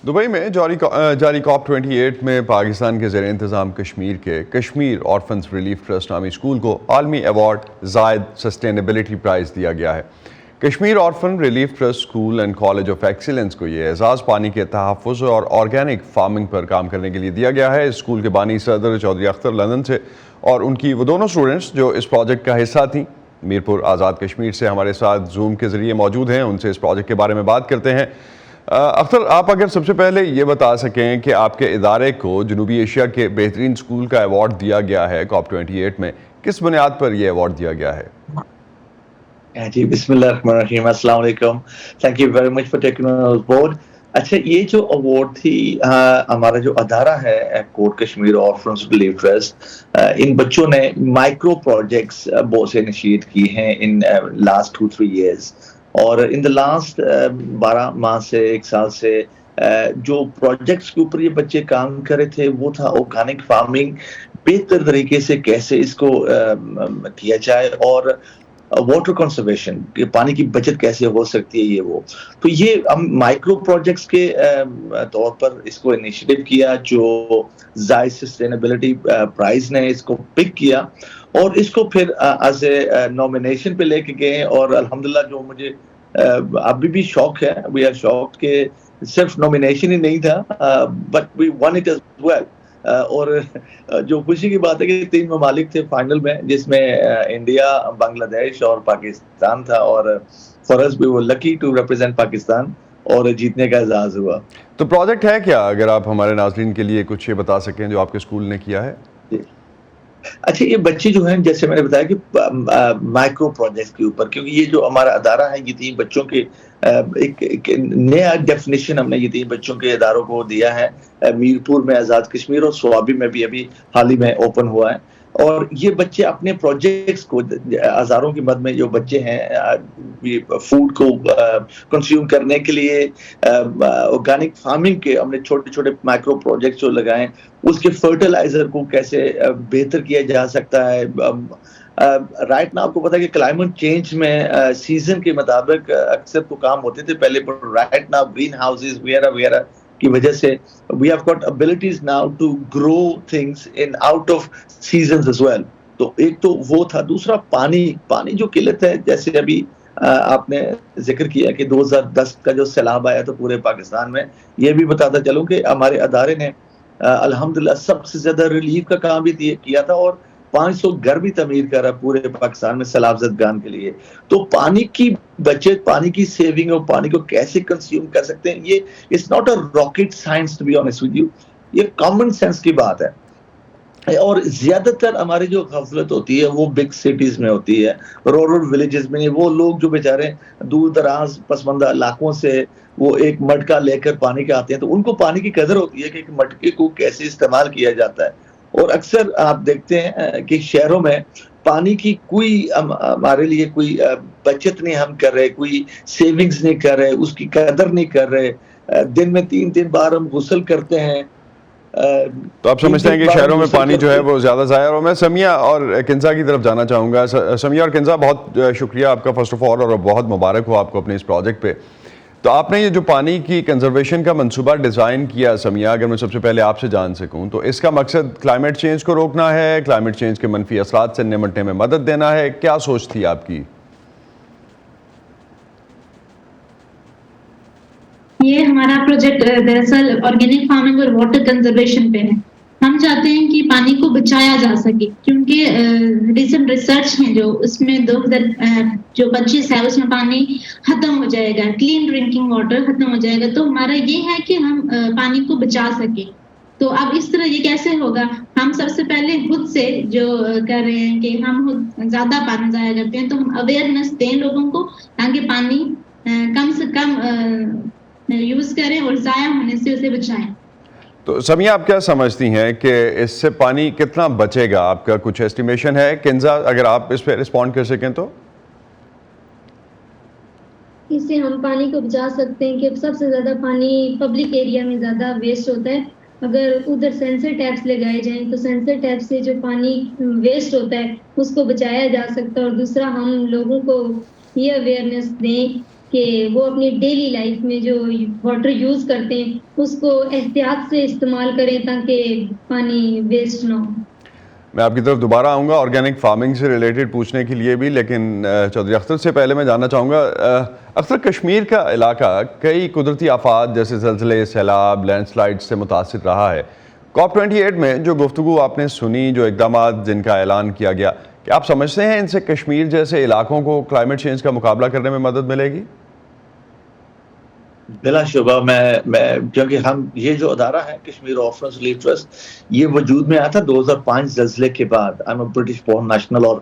Dubai میں جاری کاپ 28 میں پاکستان کے زیر انتظام کشمیر کے کشمیر آرفنز ریلیف ٹرسٹ نامی اسکول کو عالمی ایوارڈ زائد سسٹینیبلٹی پرائز دیا گیا ہے۔ Kashmir orphan relief trust school and college of excellence کو یہ اعزاز پانی کے تحفظ اور آرگینک فارمنگ پر کام کرنے کے لیے دیا گیا ہے۔ اس اسکول کے بانی صدر چودھری اختر لندن سے اور ان کی وہ دونوں اسٹوڈنٹس جو اس پروجیکٹ کا حصہ تھیں میرپور آزاد کشمیر سے ہمارے ساتھ زوم کے ذریعے موجود ہیں، ان سے اس پروجیکٹ کے بارے میں بات کرتے ہیں۔ اختر، آپ اگر سب سے پہلے یہ بتا سکیں کہ آپ کے ادارے کو جنوبی ایشیا کے بہترین اسکول کا ایوارڈ دیا گیا ہے کاپ 28 میں، کس بنیاد پر یہ ایوارڈ دیا گیا ہے؟ جی بسم اللہ الرحمن الرحیم، السلام علیکم، thank you very much for taking on board. اچھا، یہ جو ایوارڈ تھی، ہمارا جو ادارہ ہے کوٹ کشمیر آرفنز ریلیف ٹرسٹ، ان بچوں نے مائکرو پروجیکٹس بہت سے انیشیٹ کیے ہیں ان لاسٹ 2-3 ایئرز، اور ان دا لاسٹ 12 ماہ سے 1 سال سے جو پروجیکٹس کے اوپر یہ بچے کام کر رہے تھے وہ تھا آرگینک فارمنگ، بہتر طریقے سے کیسے اس کو کیا جائے، اور واٹر کنزرویشن، پانی کی بچت کیسے ہو سکتی ہے، یہ وہ تو یہ ہم مائکرو پروجیکٹس کے طور پر اس کو انیشیٹو کیا، جو زائد سسٹینیبلٹی پرائز نے اس کو پک کیا اور اس کو پھر ایز اے نومینیشن پہ لے کے گئے، اور الحمدللہ جو مجھے ابھی بھی شوق ہے، وی آر شوقڈ کہ صرف نومینیشن ہی نہیں تھا but we won it as well, اور جو خوشی کی بات ہے کہ 3 ممالک تھے فائنل میں، جس میں انڈیا، بنگلہ دیش اور پاکستان تھا، اور for us we were lucky to represent Pakistan, اور جیتنے کا اعزاز ہوا۔ تو پروجیکٹ ہے کیا، اگر آپ ہمارے ناظرین کے لیے کچھ یہ بتا سکیں جو آپ کے اسکول نے کیا ہے؟ اچھا، یہ بچے جو ہیں، جیسے میں نے بتایا کہ مائکرو پروجیکٹس کے اوپر، کیونکہ یہ جو ہمارا ادارہ ہے، یہ 3 بچوں کے ایک نیا ڈیفینیشن ہم نے یہ 3 بچوں کے اداروں کو دیا ہے، میرپور میں آزاد کشمیر اور سوابی میں بھی ابھی حال ہی میں اوپن ہوا ہے، اور یہ بچے اپنے پروجیکٹس کو، ہزاروں کی مد میں جو بچے ہیں فوڈ کو کنزیوم کرنے کے لیے آرگینک فارمنگ کے ہم نے چھوٹے چھوٹے مائکرو پروجیکٹس جو لگائے، اس کے فرٹیلائزر کو کیسے بہتر کیا جا سکتا ہے۔ رائٹ نا آپ کو پتا ہے کہ کلائمیٹ چینج میں سیزن کے مطابق اکثر تو کام ہوتے تھے پہلے، پر رائٹ نا گرین ہاؤسز وغیرہ وغیرہ کی وجہ سے we have got abilities now to grow things in out of seasons as well۔ تو ایک تو وہ تھا، دوسرا پانی جو قلت ہے، جیسے ابھی آپ نے ذکر کیا کہ 2010 کا جو سیلاب آیا تو پورے پاکستان میں، یہ بھی بتاتا چلوں کہ ہمارے ادارے نے الحمدللہ سب سے زیادہ ریلیف کا کام بھی کیا تھا، اور 500 گھر بھی تعمیر کرا پورے پاکستان میں سیلاب زدگان کے لیے۔ تو پانی کی بچت، پانی کی سیونگ اور پانی کو کیسے کنزیوم کر سکتے ہیں، یہ it's not a rocket science to be honest with you, یہ کامن سینس کی بات ہے۔ اور زیادہ تر ہماری جو غفلت ہوتی ہے وہ بگ سٹیز میں ہوتی ہے، رورل ولیجز میں۔ وہ لوگ جو بیچارے دور دراز پسماندہ علاقوں سے وہ ایک مٹکا لے کر پانی کے آتے ہیں، تو ان کو پانی کی قدر ہوتی ہے کہ ایک مٹکے کو کیسے استعمال کیا جاتا ہے۔ اور اکثر آپ دیکھتے ہیں کہ شہروں میں پانی کی کوئی ہمارے لیے کوئی بچت نہیں ہم کر رہے، کوئی سیونگز نہیں کر رہے، اس کی قدر نہیں کر رہے۔ دن میں 3 بار ہم غسل کرتے ہیں، تو آپ سمجھتے ہیں کہ شہروں میں پانی جو ہے وہ زیادہ ضائع ہو۔ میں سمیہ اور کنزا کی طرف جانا چاہوں گا۔ سمیہ اور کنزا، بہت شکریہ آپ کا فرسٹ آف آل، اور بہت مبارک ہو آپ کو اپنے اس پروجیکٹ پہ۔ تو آپ نے یہ جو پانی کی کنزرویشن کا منصوبہ ڈیزائن کیا، سمیہ، اگر میں سب سے پہلے آپ سے جان سکوں تو اس کا مقصد کلائمیٹ چینج کو روکنا ہے، کلائمیٹ چینج کے منفی اثرات سے نمٹنے میں مدد دینا ہے، کیا سوچ تھی آپ کی؟ یہ ہمارا پروجیکٹ دراصل آرگینک فارمنگ اور واٹر کنزرویشن پہ ہے۔ ہم چاہتے ہیں کہ پانی کو بچایا جا سکے، کیونکہ ریسنٹ ریسرچ ہیں جو اس میں 2025 ہے، اس میں پانی ختم ہو جائے گا، کلین ڈرنکنگ واٹر ختم ہو جائے گا۔ تو ہمارا یہ ہے کہ ہم پانی کو بچا سکیں۔ تو اب اس طرح یہ کیسے ہوگا؟ ہم سب سے پہلے خود سے جو کر رہے ہیں کہ ہم خود زیادہ پانی ضائع کرتے ہیں، تو ہم اویئرنیس دیں لوگوں کو تاکہ پانی کم سے کم یوز کریں اور ضائع ہونے سے اسے بچائیں۔ تو سمیہ، آپ کیا سمجھتی ہیں کہ اس سے پانی کتنا بچے گا؟ آپ کا کچھ ایسٹیمیشن ہے؟ کنزا، اگر آپ اس پہ رسپونڈ کر سکیں تو۔ اس سے ہم پانی کو بچا سکتے ہیں کہ سب سے زیادہ پانی پبلک ایریا میں زیادہ ویسٹ ہوتا ہے۔ اگر ادھر سینسر ٹیپس لگائے جائیں تو سینسر ٹیپ سے جو پانی ویسٹ ہوتا ہے اس کو بچایا جا سکتا ہے۔ اور دوسرا، ہم لوگوں کو یہ اویئرنیس دیں کہ وہ اپنی ڈیلی لائف میں جو واٹر یوز کرتے ہیں اس کو احتیاط سے استعمال کریں تاکہ پانی ویسٹ نہ ہو۔ میں آپ کی طرف دوبارہ آؤں گا آرگینک فارمنگ سے ریلیٹڈ پوچھنے کے لیے بھی، لیکن چودھری اختر سے پہلے میں جاننا چاہوں گا، اختر کشمیر کا علاقہ کئی قدرتی آفات جیسے زلزلے، سیلاب، لینڈ سلائڈ سے متاثر رہا ہے۔ COP 28 میں جو گفتگو آپ نے سنی، جو اقدامات جن کا اعلان کیا گیا، کیا آپ سمجھتے ہیں ان سے کشمیر جیسے علاقوں کو کلائمیٹ چینج کا مقابلہ کرنے میں مدد ملے گی؟ بلا شبہ میں کیونکہ ہم یہ جو ادارہ ہے کشمیر آرفنز ریلیف ٹرسٹ، یہ وجود میں آیا تھا 2005 زلزلے کے بعد۔ I'm a British born national، اور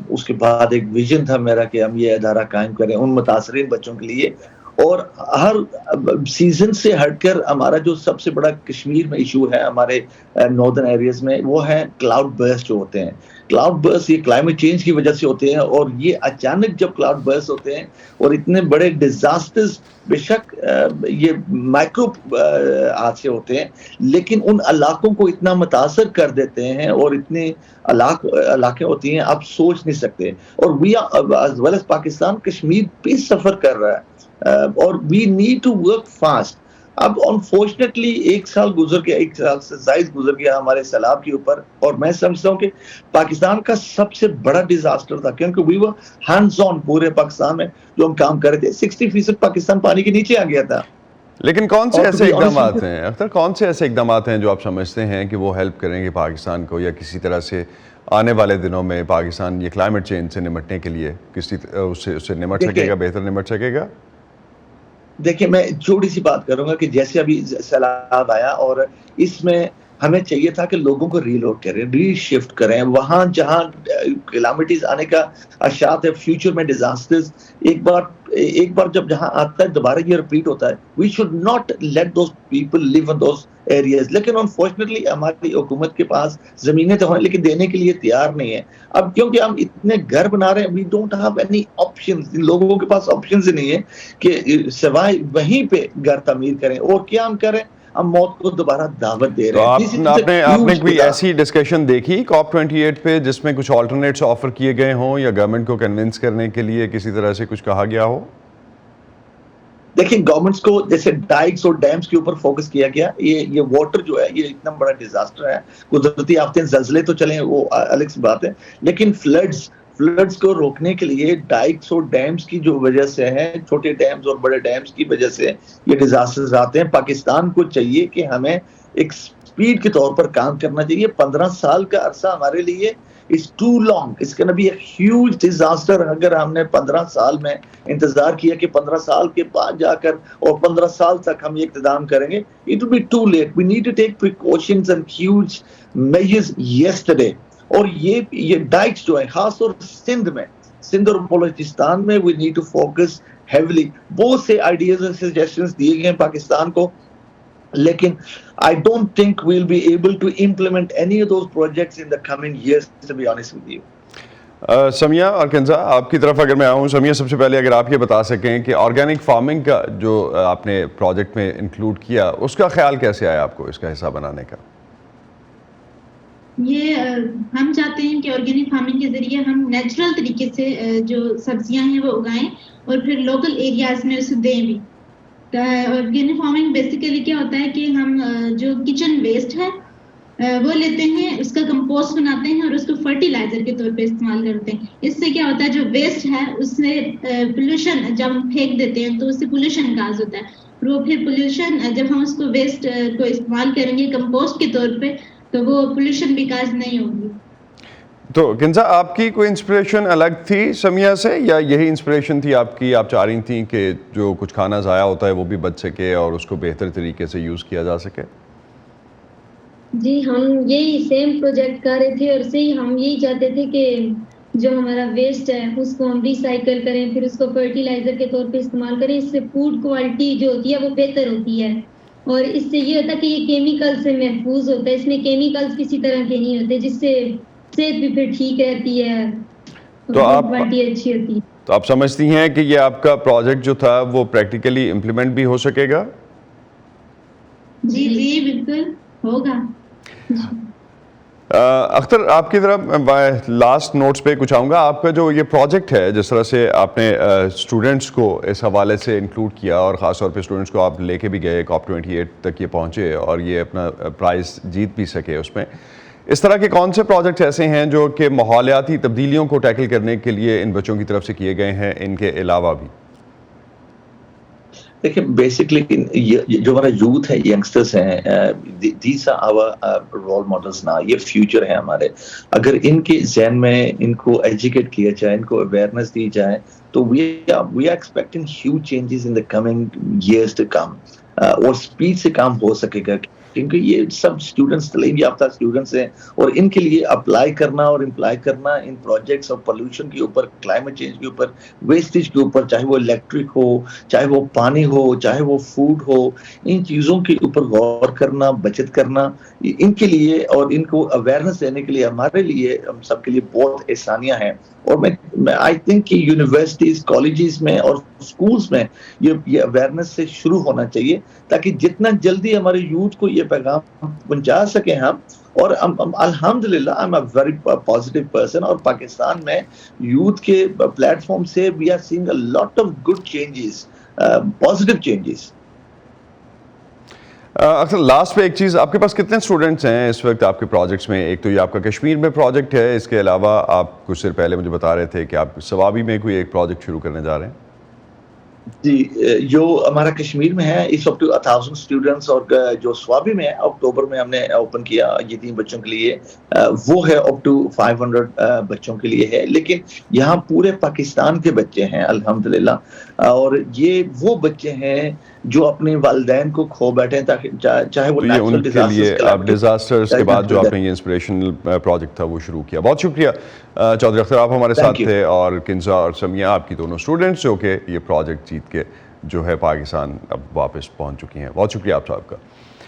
اس کے بعد ایک ویژن تھا میرا کہ ہم یہ ادارہ قائم کریں ان متاثرین بچوں کے لیے۔ اور ہر سیزن سے ہٹ کر ہمارا جو سب سے بڑا کشمیر میں ایشو ہے ہمارے ناردرن ایریاز میں، وہ ہے کلاؤڈ برسٹ جو ہوتے ہیں۔ کلاؤڈ برسٹ یہ کلائمیٹ چینج کی وجہ سے ہوتے ہیں، اور یہ اچانک جب کلاؤڈ برسٹ ہوتے ہیں اور اتنے بڑے ڈیزاسٹرز، بے شک یہ مائکرو حادثے ہوتے ہیں لیکن ان علاقوں کو اتنا متاثر کر دیتے ہیں، اور اتنے علاقے ہوتی ہیں آپ سوچ نہیں سکتے۔ اور we as well as Pakistan Kashmir پہ سفر کر رہا ہے، اور we need to work fast. اب انفارچونیٹلی ایک سال سے زائد گزر گیا ہمارے سیلاب کے اوپر، اور میں سمجھتا ہوں کہ پاکستان کا سب سے بڑا ڈیزاسٹر تھا، کیونکہ وی ور ہینڈز آن پورے پاکستان میں جو ہم کام کر رہے تھے۔ 60% پاکستان پانی کے نیچے آ گیا تھا۔ لیکن کون سے ایسے اقدامات ہیں اختر، کون سے ایسے اقدامات ہیں جو آپ سمجھتے ہیں کہ وہ ہیلپ کریں گے پاکستان کو، یا کسی طرح سے آنے والے دنوں میں پاکستان یہ کلائمیٹ چینج سے نمٹنے کے لیے کسی اس سے نمٹ سکے گا، بہتر نمٹ سکے گا؟ دیکھیں میں چھوٹی سی بات کروں گا کہ جیسے ابھی سیلاب آیا، اور اس میں ہمیں چاہیے تھا کہ لوگوں کو ریلوڈ کریں، ری شفٹ کریں وہاں جہاں کیلامٹیز آنے کا اشارات ہے، فیوچر میں ڈیزاسٹرز ایک بار جب جہاں آتا ہے دوبارہ یہ ریپیٹ ہوتا ہے۔ We should not let those people live in those areas. لیکن انفارچونیٹلی ہماری حکومت کے پاس زمینیں تو ہیں لیکن دینے کے لیے تیار نہیں ہے۔ اب کیونکہ ہم اتنے گھر بنا رہے ہیں، we don't have any options, لوگوں کے پاس آپشنز ہی نہیں ہے کہ سوائے وہیں پہ گھر تعمیر کریں، اور کیا ہم کریں، ہم موت کو دوبارہ دعوت دے رہے ہیں۔ آپ نے کوئی ایسی ڈسکشن دیکھی COP 28 پہ جس میں کچھ آلٹرنیٹس آفر کیے گئے ہوں، یا گورنمنٹ کو کنونس کرنے کے لیے کسی طرح سے کچھ کہا گیا ہو؟ دیکھیں گورنمنٹس کو جیسے ڈائکس اور ڈیمز کے اوپر فوکس کیا گیا۔ یہ واٹر جو ہے یہ اتنا بڑا ڈیزاسٹر ہے، قدرتی آفتیں، زلزلے تو چلیں وہ الگ سی بات ہے، لیکن فلڈز کو روکنے کے لیے ڈائکس اور ڈیمز کی جو وجہ سے ہے، چھوٹے ڈیمز اور بڑے ڈیمز کی وجہ سے یہ ڈیزاسٹرز آتے ہیں۔ پاکستان کو چاہیے کہ ہمیں ایک سپیڈ کے طور پر کام کرنا چاہیے۔ 15 سال کا عرصہ ہمارے لیے It's too long. It's going to be a huge disaster اگر ہم نے 15 سال میں انتظار کیا کہ 15 سال کے بعد جا کر اور 15 سال تک ہم یہ اقتدام کریں گے۔ It will be too late. We need to take precautions and huge measures yesterday. اور یہ ڈائکس جو ہے خاص طور سندھ اور بلوچستان میں we need to focus heavily. بہت سے آئیڈیاز اور سجیشنز دیے گئے پاکستان کو، لیکن I don't think we'll be able to implement any of those projects in the coming years, to be honest with you. Sumaiya اور کنزا آپ کی طرف اگر میں آؤں، سمیہ سب سے پہلے اگر آپ یہ بتا سکیں کہ آرگینک فارمنگ کا جو آپ نے پروجیکٹ میں انکلوڈ کیا، اس کا خیال کیسے آیا آپ کو اس کا حصہ بنانے کا؟ یہ ہم چاہتے ہیں کہ آرگینک فارمنگ کے ذریعے ہم نیچرل طریقے سے جو سبزیاں ہیں وہ اگائیں اور پھر لوکل ایریاز میں اسے دیں بھی۔ آرگینک فارمنگ بیسیکلی کیا ہوتا ہے کہ ہم جو کچن ویسٹ ہے وہ لیتے ہیں، اس کا کمپوسٹ بناتے ہیں اور اس کو فرٹیلائزر کے طور پہ استعمال کرتے ہیں۔ اس سے کیا ہوتا ہے جو ویسٹ ہے اس سے پولوشن جب ہم پھینک دیتے ہیں تو اس سے پولوشن کاز ہوتا ہے، اور وہ پھر پولوشن جب ہم اس کو ویسٹ کو استعمال کریں گے کمپوسٹ کے طور پہ تو وہ پولوشن بھی کاز نہیں ہوگی۔ تو کنزا آپ کی کوئی انسپریشن الگ تھی سمیہ سے، یا یہی انسپریشن تھی آپ کی، آپ چاہ رہی تھیں کہ جو کچھ کھانا ضائع ہوتا ہے وہ بھی بچ سکے اور اس کو بہتر طریقے سے یوز کیا جا سکے؟ جی ہم یہی سیم پروجیکٹ کر رہے تھے، اور سے ہی ہم یہی چاہتے تھے کہ جو ہمارا ویسٹ ہے اس کو ہم ریسائیکل کریں، پھر اس کو فرٹیلائزر کے طور پہ استعمال کریں۔ اس سے فوڈ کوالٹی جو ہوتی ہے وہ بہتر ہوتی ہے، اور اس سے یہ ہوتا ہے کہ یہ کیمیکل سے محفوظ ہوتا ہے، اس میں کیمیکلز کسی طرح کے نہیں ہوتے، جس سے صحت بھی پھر ٹھیک رہتی ہے، تو کوالٹی اچھی ہوتی ہے۔ تو آپ سمجھتی ہیں کہ یہ آپ کا پروجیکٹ جو تھا وہ پریکٹیکلی امپلیمنٹ بھی ہو سکے گا؟ جی بالکل ہوگا۔ اختر آپ کی طرف لاسٹ نوٹس پہ کچھ آؤں گا. آپ کا جو یہ پروجیکٹ ہے جس طرح سے آپ نے اسٹوڈنٹس کو اس حوالے سے انکلوڈ کیا اور خاص طور پہ اسٹوڈنٹس کو آپ لے کے بھی گئے COP 28 تک یہ پہنچے اور یہ اپنا پرائز جیت بھی سکے اس میں, اس طرح کے کون سے پروجیکٹس ایسے ہیں جو کہ ماحولیاتی تبدیلیوں کو ٹیکل کرنے کے لیے ان بچوں کی طرف سے کیے گئے ہیں, ان کے علاوہ بھی؟ دیکھیں بیسکلی جو ہمارا یوتھ ہے, ینگسٹرس ہیں, these are our role models نا, یہ فیوچر ہے ہمارے. اگر ان کے ذہن میں ان کو ایجوکیٹ کیا جائے, ان کو اویئرنیس دی جائے, تو we are expecting huge changes in the coming years to come, اور اسپیڈ سے کام ہو سکے گا, کیونکہ یہ سب اسٹوڈنٹس تعلیم یافتہ اسٹوڈنٹس ہیں, اور ان کے لیے اپلائی کرنا اور امپلائی کرنا ان پروجیکٹس اور پولوشن کے اوپر, کلائمیٹ چینج کے اوپر, ویسٹیج کے اوپر, چاہے وہ الیکٹرک ہو, چاہے وہ پانی ہو, چاہے وہ فوڈ ہو, ان چیزوں کے اوپر غور کرنا, بچت کرنا ان کے لیے اور ان کو اویئرنیس دینے کے لیے ہمارے لیے, ہم سب کے لیے بہت آسانیاں ہیں. اور میں آئی تھنک کہ یونیورسٹیز, کالجز میں اور اسکولس میں یہ اویئرنیس سے شروع ہونا چاہیے, تاکہ جتنا جلدی ہمارے یوتھ کو یہ پیغام پہنچا سکیں ہم. اور الحمدللہ I am a very positive person, اور پاکستان میں یوتھ کے پلیٹ فارم سے we are seeing a lot of good changes, positive changes. اکثر لاسٹ پہ ایک چیز, آپ کے پاس کتنے اسٹوڈنٹس ہیں اس وقت آپ کے پروجیکٹس میں؟ ایک تو یہ آپ کا کشمیر میں پروجیکٹ ہے, اس کے علاوہ آپ کچھ دیر پہلے مجھے بتا رہے تھے کہ آپ سوابی میں کوئی ایک پروجیکٹ شروع کرنے جا رہے ہیں. جی, جو ہمارا کشمیر میں ہے اس وقت 1000 اسٹوڈنٹس, اور جو سوابی میں ہے اکتوبر میں ہم نے اوپن کیا یتیم بچوں کے لیے, وہ ہے اپ ٹو 500 بچوں کے لیے ہے. لیکن یہاں پورے پاکستان کے بچے ہیں الحمدللہ, اور یہ وہ بچے ہیں جو اپنے والدین کو کھو بیٹھے ہیں, تاکہ چاہے وہ ان کے لیے آپ ڈیزاسٹرز کے بعد جو آپ نے یہ انسپریشنل پروجیکٹ تھا وہ شروع کیا. بہت شکریہ چودھری اختر, آپ ہمارے ساتھ تھے, اور کنزا اور سمیہ آپ کی دونوں اسٹوڈنٹس جو کہ یہ پروجیکٹ جیت کے جو ہے پاکستان اب واپس پہنچ چکی ہیں. بہت شکریہ آپ صاحب کا.